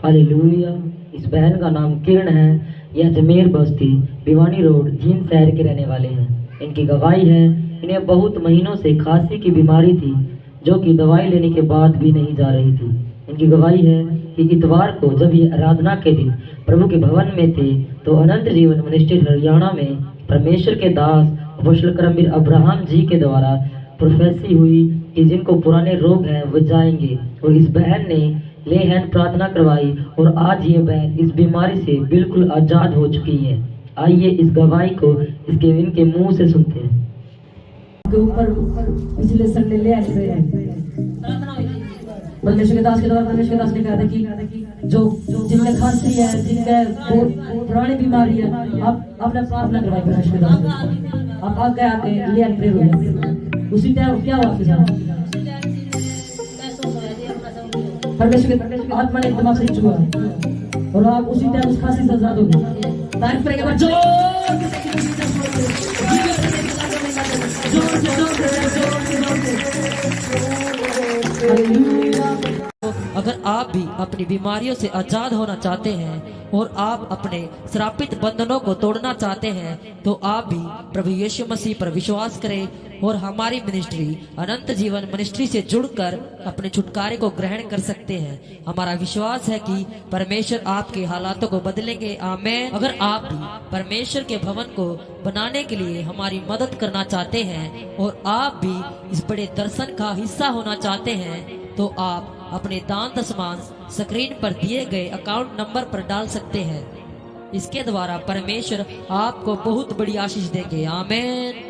Hallelujah. इस बहन का नाम किरण है। यह अजमेर बस्ती भिवानी रोड जींद शहर के रहने वाले हैं। इनकी गवाही है, इन्हें बहुत महीनों से खांसी की बीमारी थी, जो कि दवाई लेने के बाद भी नहीं जा रही थी। इनकी गवाही है कि इतवार को जब ये आराधना के दिन प्रभु के भवन में थे, तो अनंत जीवन मिनिस्ट्री हरियाणा में परमेश्वर के दास अपोस्तल करमवीर अब्राहम जी के द्वारा प्रोफेसी हुई कि जिनको पुराने रोग हैं वो जाएंगे। और इस बहन ने ले हैंड प्रार्थना करवाई और आज ये बहन इस बीमारी से बिल्कुल आजाद हो चुकी है। आइए इस गवाही को इनके मुंह से सुनते हैं। के ऊपर पिछले संडे ले आए परमेश्वर के दास के द्वारा परमेश्वर के दास ने कहा था कि जो जिनके खांसी है, जिनके बहुत पुरानी बीमारी है, आप अपने प्रार्थना करवाइए परमेश्वर के दास से। आप आगे आके ले प्रेयर हो जाए। उसी टाइम क्या हुआ आपके साथ? परमेश्वर के आत्मा ने एकदम आपसे छुआ और आप उसी टाइम उस खांसी से आजाद हो गए। तारीफ करेंगे बच्चों। अगर आप भी अपनी बीमारियों से आजाद होना चाहते हैं और आप अपने श्रापित बंधनों को तोड़ना चाहते हैं, तो आप भी प्रभु यीशु मसीह पर विश्वास करें और हमारी मिनिस्ट्री अनंत जीवन मिनिस्ट्री से जुड़कर अपने छुटकारे को ग्रहण कर सकते हैं। हमारा विश्वास है कि परमेश्वर आपके हालातों को बदलेंगे। आमीन। अगर आप भी परमेश्वर के भवन को बनाने के लिए हमारी मदद करना चाहते हैं और आप भी इस बड़े दर्शन का हिस्सा होना चाहते हैं, तो आप अपने दान दशमांश स्क्रीन पर दिए गए अकाउंट नंबर पर डाल सकते हैं। इसके द्वारा परमेश्वर आपको बहुत बड़ी आशीष देंगे। आमीन।